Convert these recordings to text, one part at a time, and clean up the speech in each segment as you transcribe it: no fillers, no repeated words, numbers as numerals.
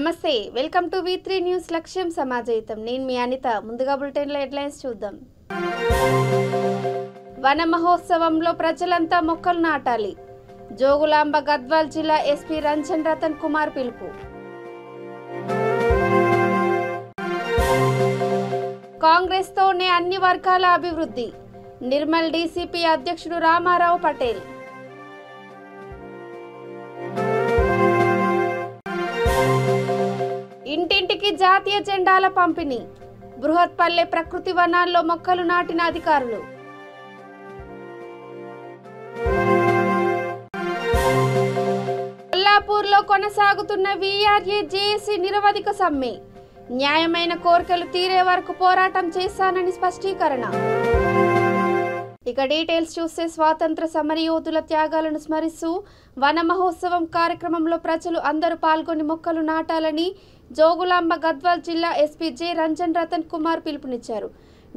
నమస్తే welcome to V3 news లక్ష్యం సమాజయితం నేను మీ అనిత ముందుగా బులెటిన్ లో హెడ్లైన్స్ చూద్దాం వన మహోత్సవంలో ప్రజలంతా మొక్కలు నాటాలి జోగులాంబ గద్వాల్ జిల్లా ఎస్పీ రంజన్ రతన్ కుమార్ పిలుపు కాంగ్రెస్ తోనే అన్ని వర్గాల అభివృద్ధి నిర్మల్ డీసీపీ అధ్యక్షుడు రామారావు పటేల్ ఇంటింటికి జాతీయ జెండాల పంపిణీ బృహత్పల్లె ప్రకృతి వనాల్లో మొక్కలు నాటిన అధికారులు కొల్లాపూర్లో కొనసాగుతున్న వీఆర్ఏ జేఏసీ నిరవధిక సమ్మె న్యాయమైన కోరికలు తీరే వరకు పోరాటం చేస్తానని స్పష్టీకరణ ఇక డీటెయిల్స్ చూస్తే స్వాతంత్ర సమరయోధుల త్యాగాలను స్మరిస్తూ వన మహోత్సవం కార్యక్రమంలో ప్రజలు అందరూ పాల్గొని మొక్కలు నాటాలని జోగులాంబ గద్వాల్ జిల్లా ఎస్పీ జె రంజన్ రతన్ కుమార్ పిలుపునిచ్చారు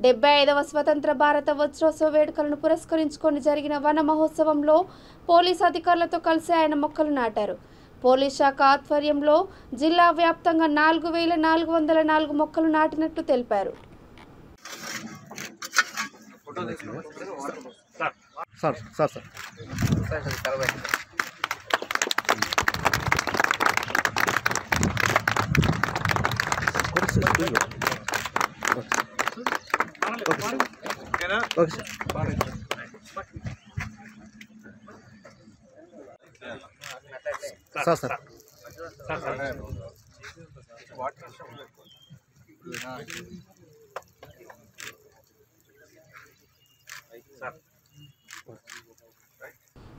75వ స్వతంత్ర భారత వజ్రోత్సవ వేడుకలను పురస్కరించుకొని జరిగిన వన మహోత్సవంలో పోలీసు అధికారులతో కలిసి ఆయన మొక్కలు నాటారు పోలీస్ శాఖ ఆధ్వర్యంలో జిల్లా వ్యాప్తంగా 4404 మొక్కలు నాటినట్లు తెలిపారు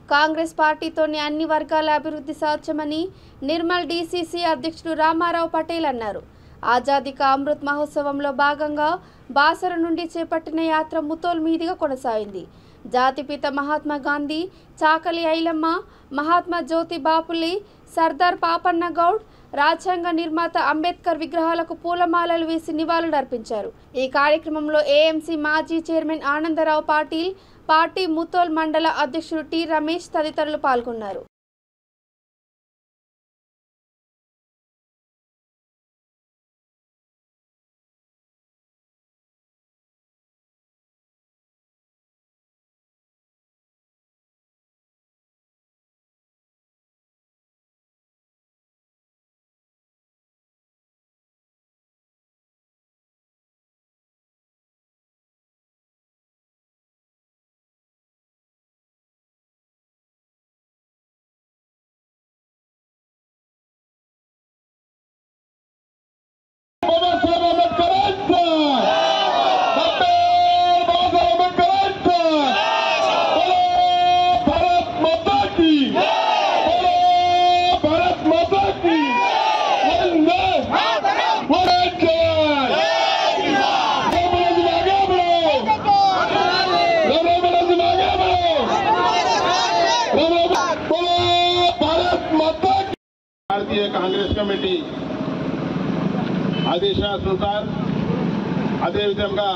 కాంగ్రెస్ పార్టీతోని అన్ని వర్గాల అభివృద్ధి సాధ్యమని నిర్మల్ డీసీసీ అధ్యక్షుడు రామారావు పటేల్ అన్నారు ఆజాదీ కా అమృత్ మహోత్సవంలో భాగంగా బాసర నుండి చేపట్టిన యాత్ర ముతోల్ మీదుగా కొనసాగింది జాతిపిత మహాత్మా గాంధీ చాకలి ఐలమ్మ మహాత్మా జ్యోతి బాపులి సర్దార్ పాపన్న గౌడ్ రాజ్యాంగ నిర్మాత అంబేద్కర్ విగ్రహాలకు పూలమాలలు వేసి నివాళులర్పించారు ఈ కార్యక్రమంలో ఏఎంసీ మాజీ చైర్మన్ ఆనందరావు పాటిల్ పార్టీ ముతోల్ మండల అధ్యక్షుడు టి రమేష్ తదితరులు పాల్గొన్నారు भारतीय कांग्रेस कमेटी ఆదేశానుసార్ అదేవిధంగా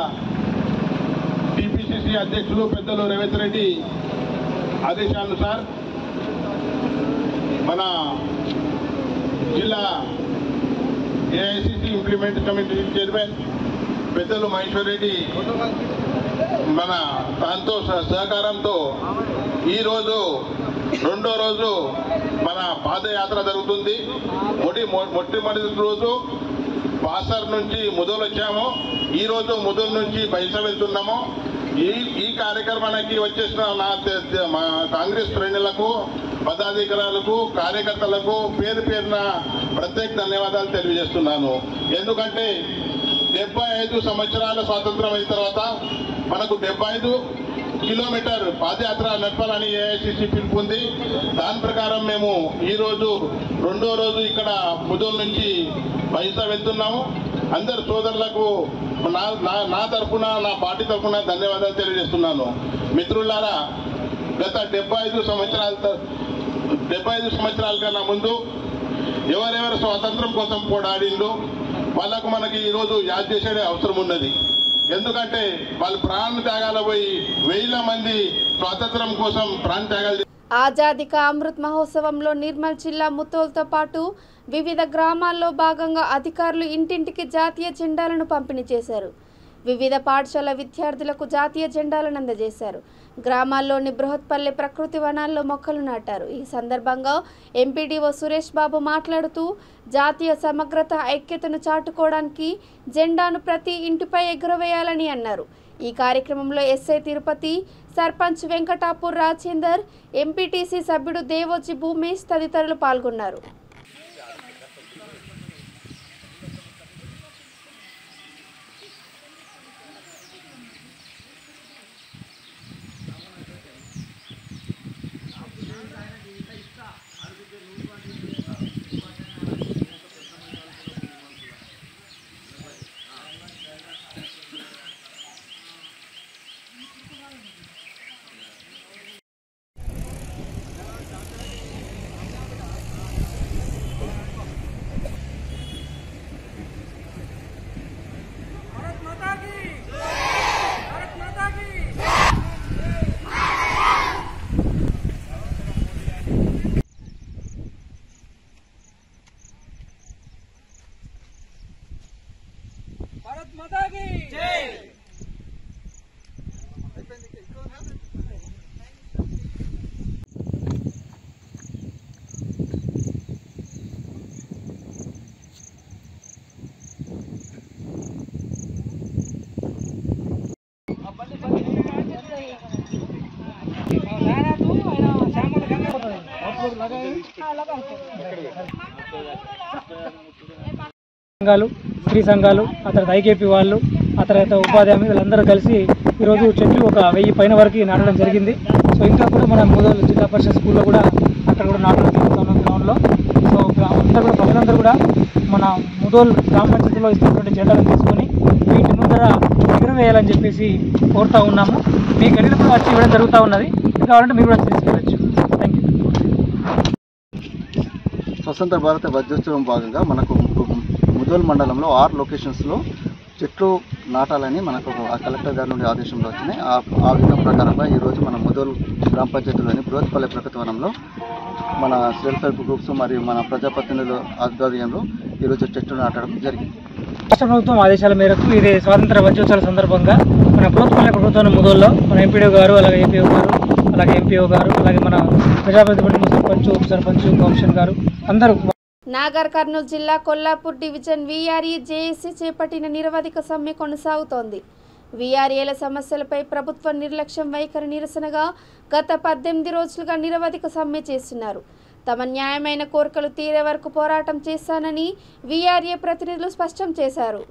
టీపీసీసీ అధ్యక్షులు పెద్దలు రేవంత్ రెడ్డి ఆదేశానుసార్ మన జిల్లా ఏఐసిసి ఇంప్లిమెంట్ కమిటీ చైర్మన్ పెద్దలు మహేశ్వర్ రెడ్డి మన దాంతో సహకారంతో ఈరోజు రెండో రోజు మన పాదయాత్ర జరుగుతుంది మొట్టమొదటి రోజు బాసర్ నుంచి ముదోల్ వచ్చాము ఈ రోజు ముదోల్ నుంచి బైసా వెళ్తున్నాము ఈ కార్యక్రమానికి వచ్చేసిన మా కాంగ్రెస్ శ్రేణులకు పదాధికారులకు కార్యకర్తలకు పేరు పేరున ప్రత్యేక ధన్యవాదాలు తెలియజేస్తున్నాను ఎందుకంటే 75 సంవత్సరాల స్వాతంత్రం అయిన తర్వాత మనకు 75 కిలోమీటర్ పాదయాత్ర నడపాలని ఏఐసిసి పిలుపు ఉంది దాని ప్రకారం మేము ఈరోజు రెండో రోజు ఇక్కడ ముదోల్ నుంచి బైసా వెళ్తున్నాము అందరు సోదరులకు నా తరఫున నా పార్టీ తరఫున ధన్యవాదాలు తెలియజేస్తున్నాను మిత్రులారా గత 75 సంవత్సరాల కన్నా ముందు ఎవరెవరు స్వాతంత్రం కోసం పోరాడిందో వాళ్ళకు మనకి ఈరోజు యాద్ చేసే అవసరం ఉన్నది ఎందుకంటే వాళ్ళు ప్రాణ త్యాగాలు పోయి వేల మంది స్వాతంత్రం కోసం ప్రాణ త్యాగాలు ఆజాదీ కా అమృత్ మహోత్సవంలో నిర్మల్ జిల్లా ముతోల్తో పాటు వివిధ గ్రామాల్లో భాగంగా అధికారులు ఇంటింటికి జాతీయ జెండాలను పంపిణీ చేశారు. వివిధ పాఠశాల విద్యార్థులకు జాతీయ జెండాలను అందజేశారు. గ్రామాల్లోని బృహత్పల్లె ప్రకృతి వనాల్లో మొక్కలు నాటారు. ఈ సందర్భంగా ఎంపీడీఓ సురేష్ బాబు మాట్లాడుతూ జాతీయ సమగ్రత ఐక్యతను చాటుకోవడానికి జెండాను ప్రతి ఇంటిపై ఎగురవేయాలని అన్నారు. ఈ కార్యక్రమంలో ఎస్ఐ తిరుపతి, సర్పంచ్ వెంకటాపూర్ రాజేందర్, ఎంపీటీసీ సభ్యుడు దేవోజీ భూమేష్ తదితరులు పాల్గొన్నారు. भारत माता की जय। సంఘాలు, స్త్రీ సంఘాలు, ఆ తర్వాత ఐకేపీ వాళ్ళు, ఆ తర్వాత ఉపాధి హామీ వీళ్ళందరూ కలిసి ఈరోజు చెట్లు ఒక 1000 పైన వరకు నాటడం జరిగింది. సో ఇంకా కూడా మన ముదోల్ జిల్లా పరిషత్ స్కూల్లో కూడా అక్కడ కూడా నాటడం జరుగుతున్నాం గ్రౌండ్లో. సో అందరూ కూడా ప్రజలందరూ కూడా మన ముదోల్ గ్రామ పంచాయతీలో ఇస్తున్నటువంటి జెండాలను తీసుకొని వీటి ముందర ఎగురవేయాలని చెప్పేసి కోరుతూ ఉన్నాము. మీ గడిలో కూడా వచ్చి ఇవ్వడం జరుగుతూ ఉన్నది. కావాలంటే మీరు కూడా తీసుకెళ్ళచ్చు. Thank you. స్వతంత్ర భారత వజ్రోత్సవం భాగంగా మనకు ముదోల్ మండలంలో 6 లొకేషన్స్లో చెట్లు నాటాలని మనకు కలెక్టర్ గారి నుండి ఆదేశంలో వచ్చినాయి. ఆ విధం ప్రకారంగా ఈరోజు మన ముదోల్ గ్రామ పంచాయతీలోని బృహత్పల్లె ప్రకృతి వనంలో మన సెల్ఫ్ హెల్ప్ గ్రూప్స్ మరియు మన ప్రజాప్రతినిధుల ఆధ్వర్యంలో ఈరోజు చెట్లు నాటడం జరిగింది. రాష్ట్ర ప్రభుత్వం ఆదేశాల మేరకు ఇది స్వాతంత్ర వజ్రోత్సవాల సందర్భంగా మన బృహత్పల్లె ప్రకృతి ముదోల్లో మన ఎంపీడీఓ గారు, అలాగే ఏపీఓ గారు, అలాగే ఎంపీఓ గారు, అలాగే మన ప్రజాప్రతినిధులు సర్పంచ్, ఉప సర్పంచ్, కమిషన్ గారు అందరూ. నాగర్ కర్నూలు జిల్లా కొల్లాపూర్ డివిజన్ వీఆర్ఏ జేఏసీ చేపట్టిన నిరవధిక సమ్మె కొనసాగుతోంది. వీఆర్ఏల సమస్యలపై ప్రభుత్వ నిర్లక్ష్యం వైఖరి నిరసనగా గత 18 రోజులుగా నిరవధిక సమ్మె చేస్తున్నారు. తమ న్యాయమైన కోరికలు తీరే వరకు పోరాటం చేస్తానని వీఆర్ఏ ప్రతినిధులు స్పష్టం చేశారు.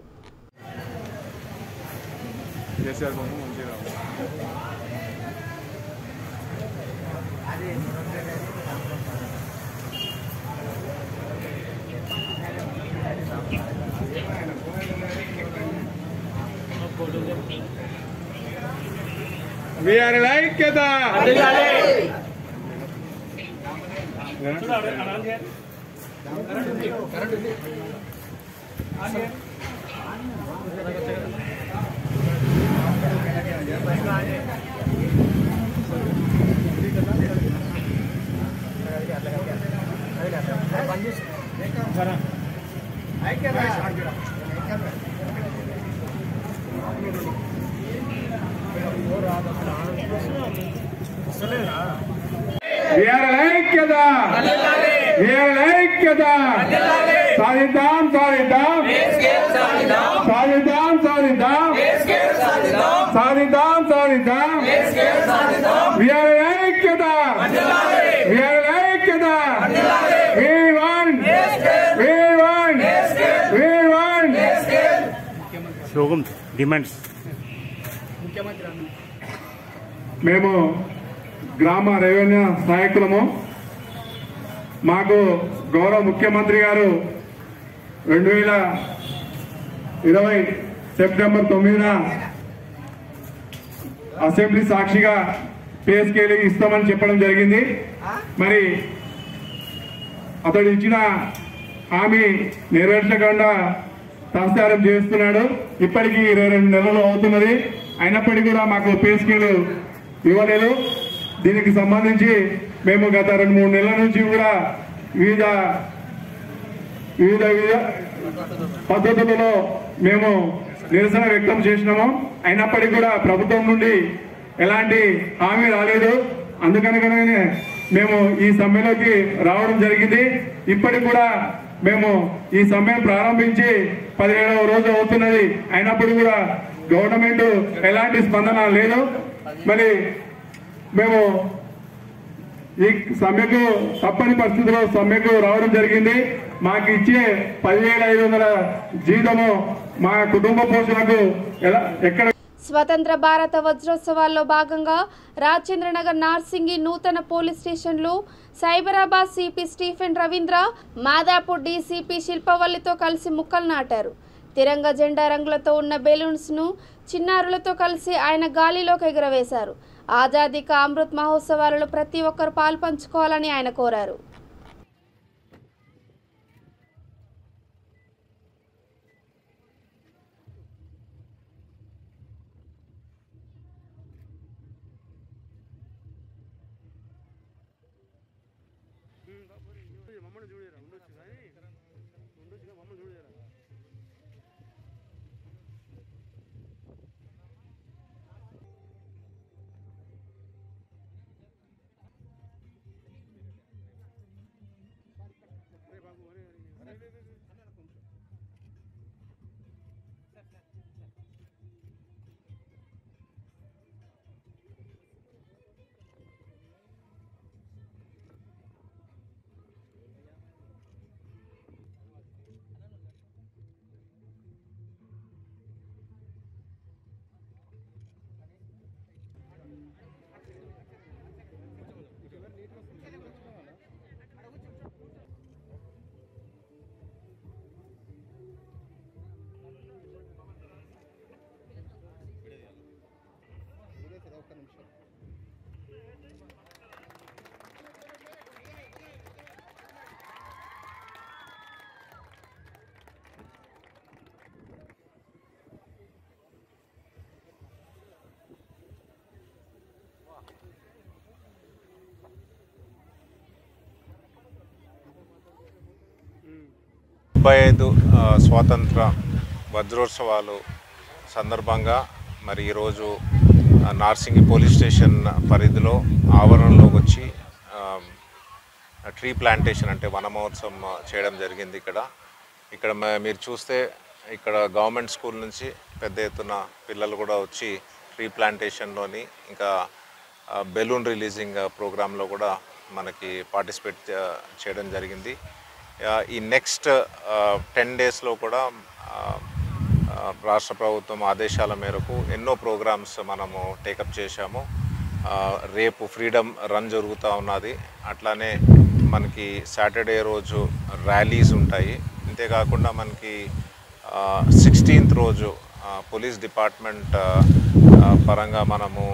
వీఆర్ఏల ఐక్యత. సాధిద్దాం సాధిద్దాం సాధిద్దాం సాధిద్దాం సాధిద్దాం సాధిద్దాం వీఆర్ఏల ఐక్యత. వీఆర్ఏల ఐక్యత. Slogan demands. మేము గ్రామ రెవెన్యూ నాయకులము. మాకు గౌరవ ముఖ్యమంత్రి గారు 2020 సెప్టెంబర్ 9న అసెంబ్లీ సాక్షిగా పే స్కేల్ ఇస్తామని చెప్పడం జరిగింది. మరి అతడు ఇచ్చిన హామీ నెరవేర్చకుండా తాత్సారం చేస్తున్నాడు. ఇప్పటికీ 22 నెలలు అవుతున్నది. అయినప్పటికీ కూడా మాకు పే స్కేల్ ఇవ్వలేదు. దీనికి సంబంధించి మేము గత 2-3 నెలల నుంచి కూడా వివిధ పద్ధతులలో మేము నిరసన వ్యక్తం చేసినాము. అయినప్పటికీ కూడా ప్రభుత్వం నుండి ఎలాంటి హామీ రాలేదు. అందుకనగానే మేము ఈ సమ్మెలోకి రావడం జరిగింది. ఇప్పటికి కూడా మేము ఈ సమ్మె ప్రారంభించి 17వ రోజు అవుతున్నది. అయినప్పటికీ కూడా గవర్నమెంట్ ఎలాంటి స్పందన లేదు. మరి మేము ఈ సమ్మెకు తప్పని పరిస్థితిలో సమ్మెకు రావడం జరిగింది. మాకు ఇచ్చే 17,500 జీతము మా కుటుంబ పోషణకు ఎక్కడ. స్వతంత్ర భారత వజ్రోత్సవాల్లో భాగంగా రాజేంద్రనగర్ నార్సింగి నూతన పోలీస్ స్టేషన్లు Cyberabad CP Stephen Ravindra, Madhapur DCP శిల్పవల్లితో కలిసి ముక్కలు నాటారు. తిరంగ జెండా రంగులతో ఉన్న బెలూన్స్ను చిన్నారులతో కలిసి ఆయన గాలిలోకి ఎగురవేశారు. ఆజాదీ కా అమృత్ మహోత్సవాలలో ప్రతి ఒక్కరు పాల్పంచుకోవాలని ఆయన కోరారు. స్వాతంత్ర వజ్రోత్సవాలు సందర్భంగా మరి ఈరోజు నార్సింగి పోలీస్ స్టేషన్ పరిధిలో ఆవరణలోకి వచ్చి ట్రీ ప్లాంటేషన్ అంటే వన మహోత్సవం చేయడం జరిగింది. ఇక్కడ మీరు చూస్తే ఇక్కడ గవర్నమెంట్ స్కూల్ నుంచి పెద్ద ఎత్తున పిల్లలు కూడా వచ్చి ట్రీ ప్లాంటేషన్లోని ఇంకా బెలూన్ రిలీజింగ్ ప్రోగ్రాంలో కూడా మనకి పార్టిసిపేట్ చేయడం జరిగింది. ఈ నెక్స్ట్ 10 డేస్లో కూడా రాష్ట్ర ప్రభుత్వం ఆదేశాల మేరకు ఎన్నో ప్రోగ్రామ్స్ మనము టేకప్ చేశాము. రేపు ఫ్రీడమ్ రన్ జరుగుతూ ఉన్నది. అట్లానే మనకి సాటర్డే రోజు ర్యాలీస్ ఉంటాయి. అంతేకాకుండా మనకి 16th రోజు పోలీస్ డిపార్ట్మెంట్ పరంగా మనము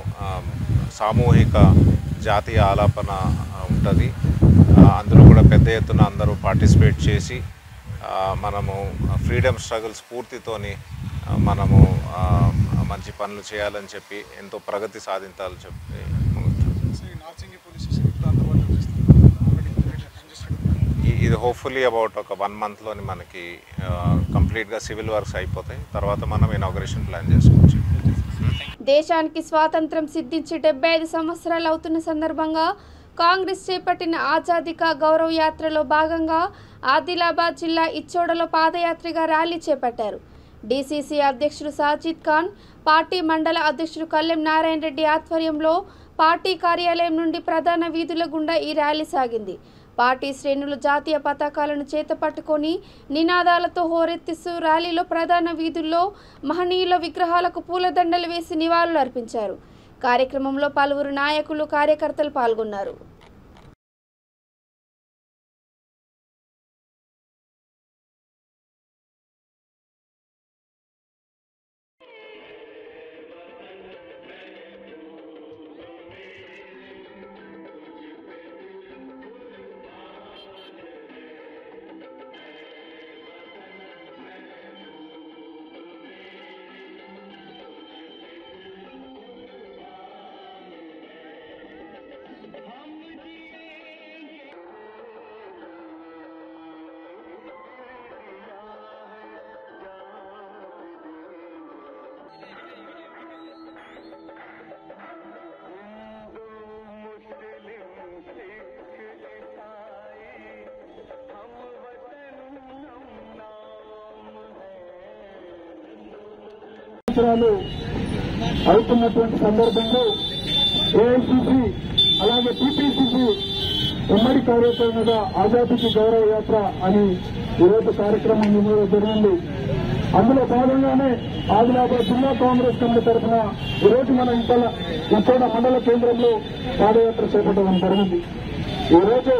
సామూహిక జాతీయ ఆలాపన ఉంటుంది. అందులో కూడా పెద్ద ఎత్తున అందరూ పార్టిసిపేట్ చేసి మనము ఫ్రీడమ్ స్ట్రగుల్ స్ఫూర్తితోని మనము మంచి పనులు చేయాలని చెప్పి ఎంతో ప్రగతి సాధించాలని చెప్పి ఇది హోప్ఫుల్లీ అబౌట్ ఒక 1 monthలోని మనకి కంప్లీట్గా సివిల్ వర్క్స్ అయిపోతాయి. తర్వాత మనం ఇనాగరేషన్ ప్లాన్ చేసుకోవచ్చు. దేశానికి స్వాతంత్రం సిద్ధించి 75 సంవత్సరాలు అవుతున్న సందర్భంగా కాంగ్రెస్ చేపట్టిన ఆజాదీ కా గౌరవ్ యాత్రలో భాగంగా ఆదిలాబాద్ జిల్లా ఇచ్చోడలో పాదయాత్రగా ర్యాలీ చేపట్టారు. డీసీసీ అధ్యక్షుడు సాజిద్ ఖాన్, పార్టీ మండల అధ్యక్షుడు కల్లెం నారాయణ రెడ్డి ఆధ్వర్యంలో పార్టీ కార్యాలయం నుండి ప్రధాన వీధుల గుండా ఈ ర్యాలీ సాగింది. పార్టీ శ్రేణులు జాతీయ పతాకాలను చేతపట్టుకొని నినాదాలతో హోరెత్తిస్తూ ర్యాలీలో ప్రధాన వీధుల్లో మహనీయుల విగ్రహాలకు పూలదండలు వేసి నివాళులు అర్పించారు. కార్యక్రమంలో పలువురు నాయకులు, కార్యకర్తలు పాల్గొన్నారు. हम సంవత్సరాలు అవుతున్నటువంటి సందర్భంలో ఏఐసిసి అలాగే టీపీసీసీ ఉమ్మడి కార్యాచరణగా ఆజాదీకి గౌరవ యాత్ర అని ఈరోజు కార్యక్రమం జరిగింది. అందులో భాగంగానే ఆదిలాబాద్ జిల్లా కాంగ్రెస్ కమిటీ తరఫున ఈరోజు మన ఇంకోడ మండల కేంద్రంలో పాదయాత్ర చేపట్టడం జరిగింది. ఈరోజు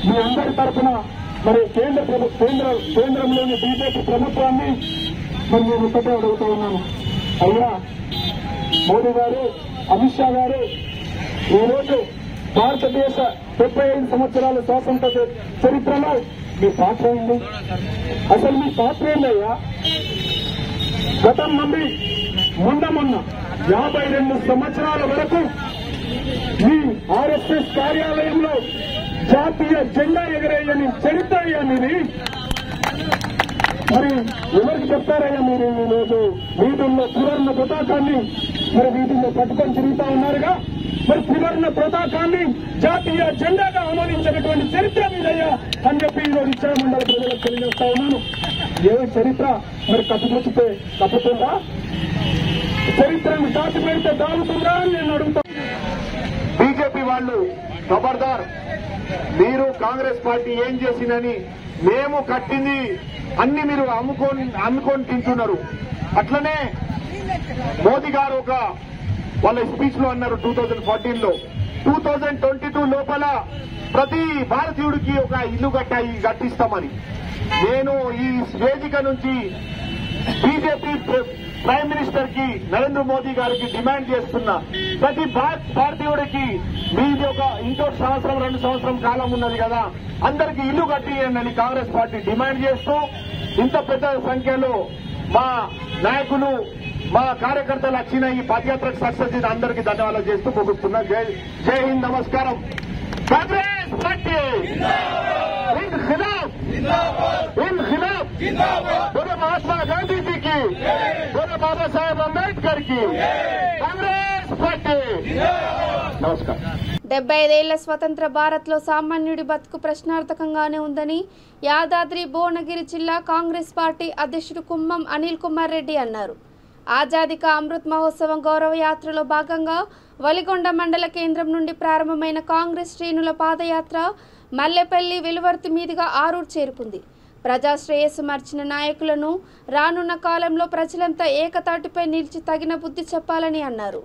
మీ అందరి తరఫున మరి కేంద్రంలోని బీజేపీ ప్రభుత్వాన్ని మరి నేను ఒకటే అడుగుతూ ఉన్నాను. అయ్యా మోదీ గారు, అమిత్ షా గారు, ఈరోజు భారతదేశ 75 సంవత్సరాల స్వాతంత్ర చరిత్రలో మీ పాత్ర ఏంది? అసలు మీ పాత్ర ఏందయ్యా? గతం నుండి మొన్న 52 సంవత్సరాల వరకు మీ ఆర్ఎస్ఎస్ కార్యాలయంలో జాతీయ జెండా ఎగరేయని చరిత్ర అయ్యా మీది. మరి ఎవరికి చెప్తారయ్యా మీరు? ఈరోజు వీధుల్లో త్రివర్ణ పతాకాన్ని మరి వీధుల్లో పట్టుకొని తిరుగుతా ఉన్నారుగా. మరి త్రివర్ణ పతాకాన్ని జాతీయ జెండాగా ఆమోదించినటువంటి చరిత్ర మీదయ్యా అని చెప్పి ఈరోజు ఇచ్చా మండల ప్రజలకు తెలియజేస్తా ఉన్నాను. ఏ చరిత్ర మరి కప్పుకొచ్చితే తప్పుతుందా? చరిత్రను దాటి పెడితే దాగుతుందా అని నేను అడుగుతాను. బీజేపీ వాళ్ళు ఖబర్దార్, మీరు కాంగ్రెస్ పార్టీ ఏం చేసిందని మేము కట్టింది అన్ని మీరు అమ్ముకొని తింటున్నారు. అట్లనే మోదీ గారు వాళ్ళ స్పీచ్ లో అన్నారు 2014లో 2022 లోపల ప్రతి భారతీయుడికి ఒక ఇల్లు కట్టిస్తామని. నేను ఈ వేదిక నుంచి బీజేపీ ప్రైమ్ మినిస్టర్ కి నరేంద్ర మోదీ గారికి డిమాండ్ చేస్తున్నా, ప్రతి భారతీయుడికి మీది ఇంకో సంవత్సరం 2 సంవత్సరం కాలం ఉన్నది కదా, అందరికీ ఇల్లు కట్టియండి కాంగ్రెస్ పార్టీ డిమాండ్ చేస్తూ ఇంత పెద్ద సంఖ్యలో మా నాయకులు మా కార్యకర్తలు వచ్చిన ఈ పాదయాత్రకు సక్సెస్ అయిన అందరికీ ధన్యవాదాలు చేస్తూ ముగిస్తున్నా. జై హింద్, నమస్కారం. కాంగ్రెస్ పార్టీ बोले महात्मा गांधी जी की, बोले बाबा साहेब अंबेडकर की, कांग्रेस पार्टी. నమస్కారం. 75 ఏళ్ల స్వతంత్ర భారత్లో సామాన్యుడి బతుకు ప్రశ్నార్థకంగానే ఉందని యాదాద్రి భువనగిరి జిల్లా కాంగ్రెస్ పార్టీ అధ్యక్షుడు కుమ్మం అనిల్ కుమార్ రెడ్డి అన్నారు. ఆజాదీ కా అమృత్ మహోత్సవం గౌరవ యాత్రలో భాగంగా వలిగొండ మండల కేంద్రం నుండి ప్రారంభమైన కాంగ్రెస్ శ్రేణుల పాదయాత్ర మల్లెపల్లి వెలువర్తి మీదుగా ఆరూరు చేరుకుంది. ప్రజా శ్రేయస్సు మర్చిన నాయకులను రానున్న కాలంలో ప్రజలంతా ఏకతాటిపై నిలిచి తగిన బుద్ధి చెప్పాలని అన్నారు.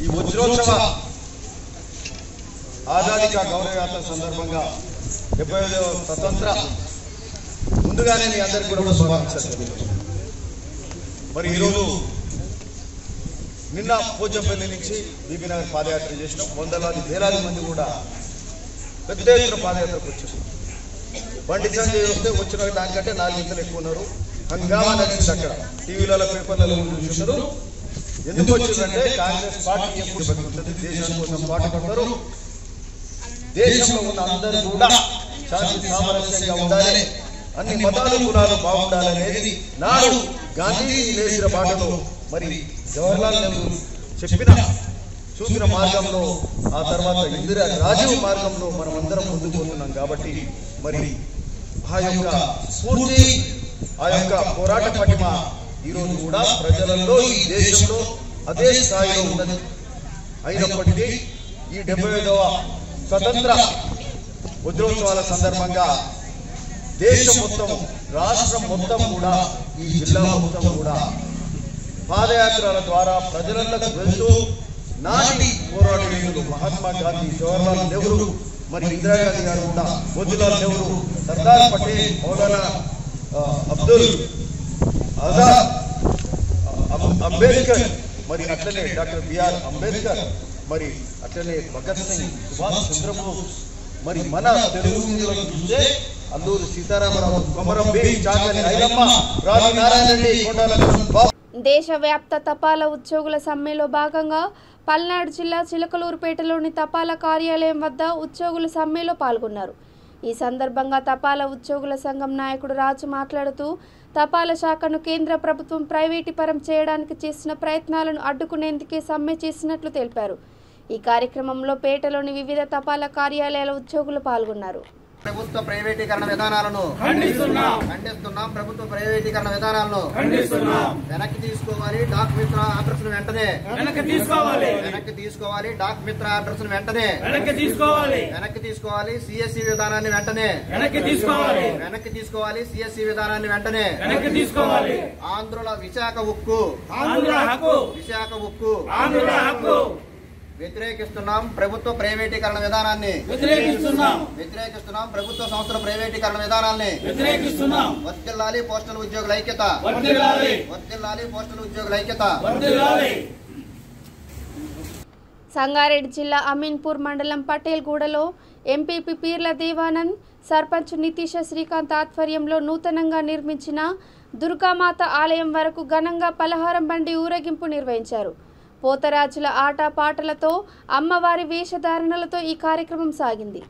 ఈ వజ్రోత్సవ ఆజాదీ కా గౌరవ యాత్ర సందర్భంగా 75వ స్వతంత్ర ముందుగానే మీ అందరికీ కూడా శుభాకాంక్షలు. మరి ఈరోజు నిన్న పోచంపల్లి నుంచి బీబీ నగర్ పాదయాత్ర చేసినాం. వేలాది మంది కూడా పెద్ద ఎత్తున పాదయాత్రకు వచ్చారు. బండి సంజయ్ వస్తే వచ్చిన దానికంటే 4 ఇంతలు ఎక్కువ ఉన్నారు. హంగామా నడిచింది. అక్కడ టీవీలలో పేపర్లలో చూస్తున్నారు. ఎందుకు వచ్చిందంటే కాంగ్రెస్ పార్టీ ఎప్పుడు బతుకుతుంది, దేశం కోసం పాటుపడతారు, దేశంలో ఉన్న అందరూ కూడా శాంతి సామరస్యంగా ఉండాలి, అన్ని మతాలు కులాలు బాగుండాలనేది నాడు గాంధీ వేసిన బాటలో మరి జవహర్లాల్ నెహ్రూ చూపిన మార్గంలో ఆ తర్వాత ఇందిరా రాజీవ్ మార్గంలో మనం అందరం ముందుకు పోతున్నాం. కాబట్టి మరి ఆ యొక్క స్ఫూర్తి, ఆ యొక్క పోరాట పటిమ ఈరోజు కూడా ప్రజలలో ఈ దేశంలో అదే స్థాయిలో ఉన్నది. అయినప్పటికీ ఈ 75వ స్వతంత్ర వజ్రోత్సవాల సందర్భంగా దేశం మొత్తం, రాష్ట్రం మొత్తం కూడా, ఈ జిల్లా మొత్తం కూడా పాదయాత్రల ద్వారా ప్రజలకు వెళ్తూ నాటి పోరాట యోధులు మహాత్మా గాంధీ, జవహర్లాల్ నెహ్రూ, మరి ఇందిరాగాంధీ గారు కూడా, మోతీలాల్ నెహ్రూ, సర్దార్ పటేల్, మౌలానా అబ్దుల్ ఆజాద్, అంబేద్కర్, మరి అట్లనే డాక్టర్ బిఆర్ అంబేద్కర్, మరి అట్లనే భగత్ సింగ్, సుభాష్ చంద్రబోస్, మరి మన తెలుగు చూస్తే అల్లూరి సీతారామరావు, కొమరం భీమ్, చాకలి ఐలమ్మ, రావి నారాయణ రెడ్డి, కొండాల బాబు. దేశవ్యాప్త తపాలా ఉద్యోగుల సమ్మెలో భాగంగా పల్నాడు జిల్లా చిలకలూరుపేటలోని తపాలా కార్యాలయం వద్ద ఉద్యోగుల సమ్మెలో పాల్గొన్నారు. ఈ సందర్భంగా తపాలా ఉద్యోగుల సంఘం నాయకుడు రాజు మాట్లాడుతూ తపాలా శాఖను కేంద్ర ప్రభుత్వం ప్రైవేటీకరణ చేయడానికి చేసిన ప్రయత్నాలను అడ్డుకునేందుకే సమ్మె చేసినట్లు తెలిపారు. ఈ కార్యక్రమంలో పేటలోని వివిధ తపాలా కార్యాలయాల ఉద్యోగులు పాల్గొన్నారు. ప్రభుత్వ ప్రైవేటీకరణ విధానాలను ఖండిస్తున్నాం. ప్రభుత్వ ప్రైవేటీకరణ విధానాలను వెనక్కి తీసుకోవాలి. డాక్ మిత్ర ఆర్డర్స్ వెంటనే వెనక్కి తీసుకోవాలి. డాక్ మిత్ర ఆర్డర్స్ వెంటనే వెనక్కి తీసుకోవాలి. సిఎస్సి విధానాన్ని వెంటనే వెనక్కి తీసుకోవాలి. సిఎస్సి విధానాన్ని వెంటనే ఆంధ్రుల విశాఖ ఉక్కు వ్యతిరేకిస్తున్నాం. ప్రభుత్వ ప్రైవేటీకరణ విధానాన్ని వ్యతిరేకిస్తున్నాం. ప్రభుత్వ సంస్థల ప్రైవేటీకరణ విధానాన్ని వర్ధిల్లాలి. పోస్టల్ ఉద్యోగుల ఐక్యత వర్ధిల్లాలి. పోస్టల్ ఉద్యోగుల ఐక్యత. సంగారెడ్డి జిల్లా అమీన్పూర్ మండలం పటేల్గూడలో ఎంపీపీ పీర్ల దేవానంద్, సర్పంచ్ నితీష శ్రీకాంత్ ఆధ్వర్యంలో నూతనంగా నిర్మించిన దుర్గామాత ఆలయం వరకు ఘనంగా పలహారం బండి ఊరేగింపు నిర్వహించారు. పోతరాజుల ఆట పాటలతో, అమ్మవారి వేషధారణలతో ఈ కార్యక్రమం సాగింది.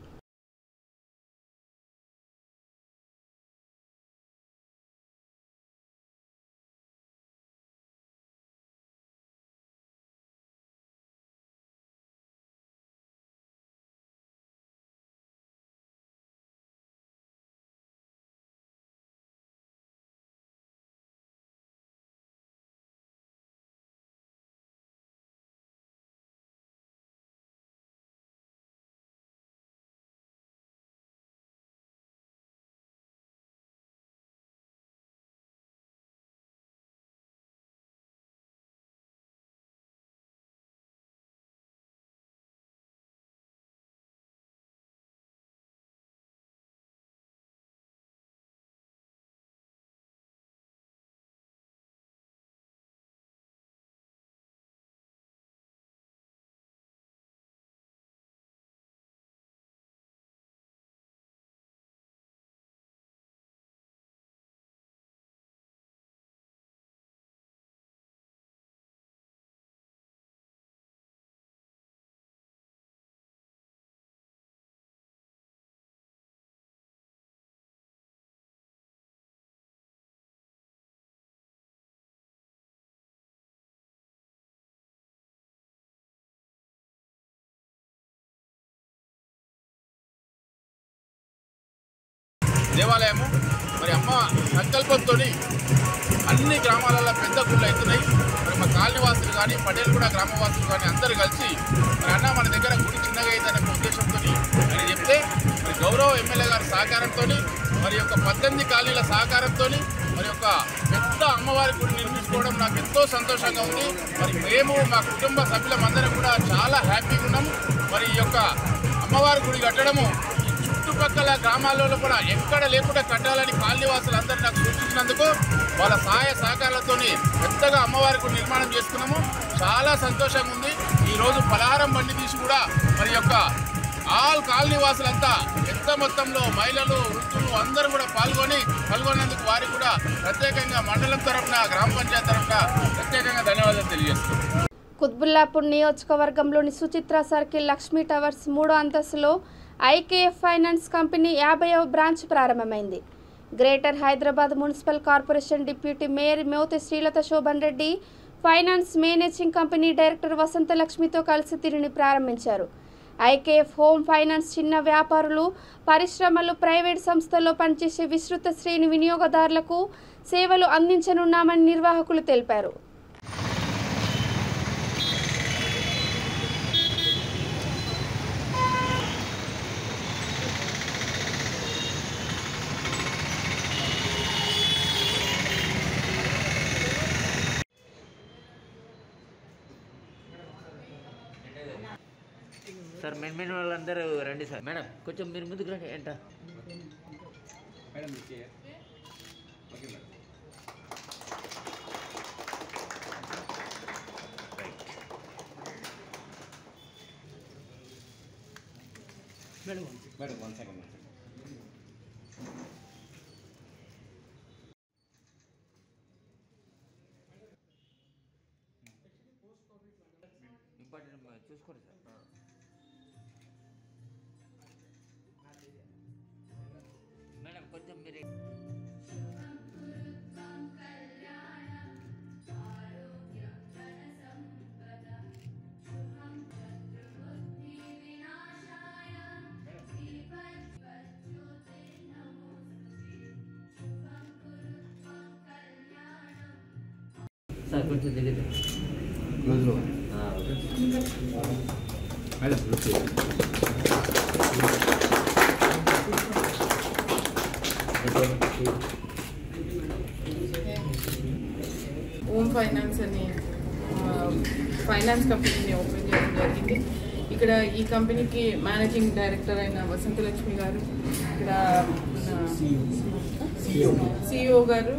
దేవాలయము మరి అమ్మ సంకల్పంతో అన్ని గ్రామాలలో పెద్ద గుళ్ళు అవుతున్నాయి. మరి మా కాలనీవాసులు కానీ, పటేల్గూడ గ్రామవాసులు కానీ అందరూ కలిసి మరి అన్న మన దగ్గర గుడి చిన్నగా అయిందనే ఉద్దేశంతో అని చెప్తే మరి గౌరవ ఎమ్మెల్యే గారి సహకారంతో, మరి యొక్క 18 కాలనీల సహకారంతో మరి యొక్క పెద్ద అమ్మవారి గుడి నిర్మించుకోవడం నాకు ఎంతో సంతోషంగా ఉంది. మరి మేము మా కుటుంబ సభ్యులమందరం కూడా చాలా హ్యాపీగా ఉన్నాము. మరి ఈ యొక్క అమ్మవారి గుడి కట్టడము చుట్టుపక్కల గ్రామాలలో కూడా ఎక్కడ లేకుండా కట్టాలని కాలనీవాసులందరూ నాకు సూచించినందుకు వాళ్ళ సహాయ సహకారాలతో పెద్దగా అమ్మవారి గుడి నిర్మాణం చేసుకున్నాము. చాలా సంతోషంగా ఉంది. ఈరోజు పలహారం బండి తీసి కూడా మరి యొక్క ఆల్ కాలనీవాసులంతా పెద్ద మొత్తంలో మహిళలు, వృద్ధులు అందరూ కూడా పాల్గొనేందుకు వారికి కూడా ప్రత్యేకంగా మండలం తరఫున, గ్రామ పంచాయతీ తరఫున ప్రత్యేకంగా ధన్యవాదాలు తెలియజేస్తున్నాను. కుత్బుల్లాపూర్ నియోజకవర్గంలోని సుచిత్ర సర్కిల్ లక్ష్మీ టవర్స్ 3వ అంతస్తులో ఐకేఎఫ్ ఫైనాన్స్ కంపెనీ 50వ బ్రాంచ్ ప్రారంభమైంది. Greater Hyderabad municipal corporation deputy mayor Moti Srilatha Shobhan Reddy, finance managing company director వసంతలక్ష్మితో కలిసి దీనిని ప్రారంభించారు. ఐకేఎఫ్ హోమ్ ఫైనాన్స్ చిన్న వ్యాపారులు, పరిశ్రమలు, ప్రైవేట్ సంస్థల్లో పనిచేసే విస్తృత శ్రేణి వినియోగదారులకు సేవలు అందించనున్నామని నిర్వాహకులు తెలిపారు. సార్ మెయిన్ వాళ్ళందరూ రండి సార్. మేడం కొంచెం మీరు ముందుకు రండి. ఏంట madam okay madam. Madam 1 second. Important చూసుకోండి సార్. మేడం కొంచెం మీరు సార్ కొంచెం తెలియదు రోజులో మేడం ఓమ్ ఫైనాన్స్ అని ఫైనాన్స్ కంపెనీని ఓపెన్ చేయడం జరిగింది. ఇక్కడ ఈ కంపెనీకి మేనేజింగ్ డైరెక్టర్ అయిన వసంతలక్ష్మి గారు, ఇక్కడ సిఇఓ గారు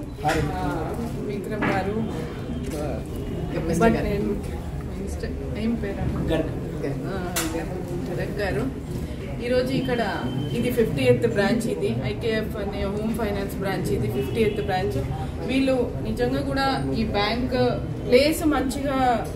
విక్రమ్ గారు, ఏం పేరు గరగ్ గారు. ఈరోజు ఇక్కడ ఇది 50th బ్రాంచ్. ఇది ఐకేఎఫ్ అనే హోమ్ ఫైనాన్స్ బ్రాంచ్. ఇది 50th బ్రాంచ్. వీళ్ళు నిజంగా కూడా ఈ బ్యాంక్ ప్లేస్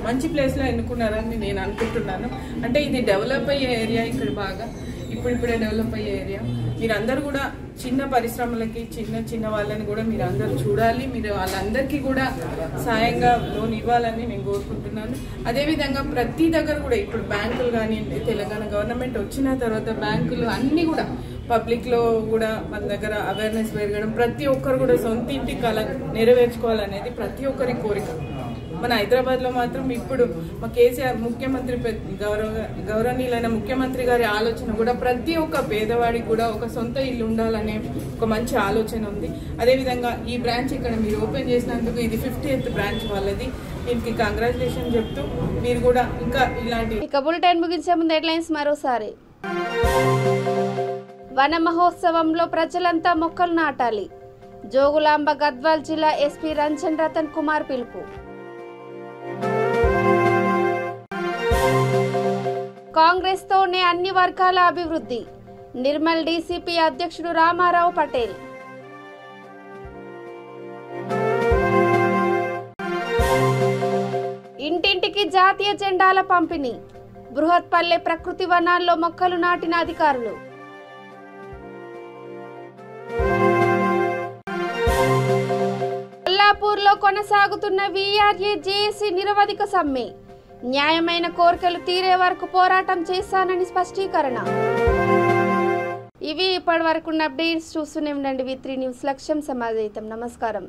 మంచి ప్లేస్లో ఎన్నుకున్నారని నేను అనుకుంటున్నాను. అంటే ఇది డెవలప్ అయ్యే ఏరియా, ఇక్కడ బాగా ఇప్పుడిప్పుడే డెవలప్ అయ్యే ఏరియా. మీరందరూ కూడా చిన్న పరిశ్రమలకి చిన్న వాళ్ళని కూడా మీరు అందరూ చూడాలి. మీరు వాళ్ళందరికీ కూడా సాయంగా లోన్ ఇవ్వాలని నేను కోరుకుంటున్నాను. అదేవిధంగా ప్రతి దగ్గర కూడా ఇప్పుడు బ్యాంకులు కానీ తెలంగాణ గవర్నమెంట్ వచ్చిన తర్వాత బ్యాంకులు అన్నీ కూడా పబ్లిక్లో కూడా మన దగ్గర అవేర్నెస్ పెరగడం, ప్రతి ఒక్కరు కూడా సొంత ఇంటి కళ నెరవేర్చుకోవాలనేది ప్రతి ఒక్కరి కోరిక. మన హైదరాబాద్లో మాత్రం ఇప్పుడు మా కేసీఆర్ ముఖ్యమంత్రి గౌరవనీయులైన ముఖ్యమంత్రి గారి ఆలోచన కూడా ప్రతి ఒక్క పేదవాడికి కూడా ఒక సొంత ఇల్లు ఉండాలనే ఒక మంచి ఆలోచన ఉంది. అదేవిధంగా ఈ బ్రాంచ్ ఇక్కడ మీరు ఓపెన్ చేసినందుకు ఇది 50th బ్రాంచ్ వాళ్ళది. దీనికి కంగ్రాచులేషన్ చెప్తూ మీరు కూడా ఇంకా ఇలాంటి. ఇక బులెటిన్ ముగించే ముందు హెడ్లైన్స్ మరోసారి. వన మహోత్సవంలో ప్రజలంతా మొక్కలు నాటాలి. జోగులాంబ గద్వాల్ జిల్లా ఎస్పీ రంజన్ రతన్ కుమార్ పిలుపు. కాంగ్రెస్ తోనే అన్ని వర్గాల అభివృద్ధి. నిర్మల్ డీసీపీ అధ్యక్షుడు రామారావు పటేల్. ఇంటింటికి జాతీయ జెండాల పంపిణీ. బృహత్పల్లె ప్రకృతి వనాల్లో మొక్కలు నాటిన అధికారులు. కొల్లాపూర్లో కొనసాగుతున్న వీఆర్ఏ జేఏసీ నిరవధిక సమ్మె. న్యాయమైన కోరికలు తీరే వరకు పోరాటం చేస్తానని స్పష్టీకరణ. ఇవి ఇప్పటి వరకు అప్డేట్స్. చూస్తూనే ఉండండి V3 న్యూస్. లక్ష్యం సమాజహితం. నమస్కారం.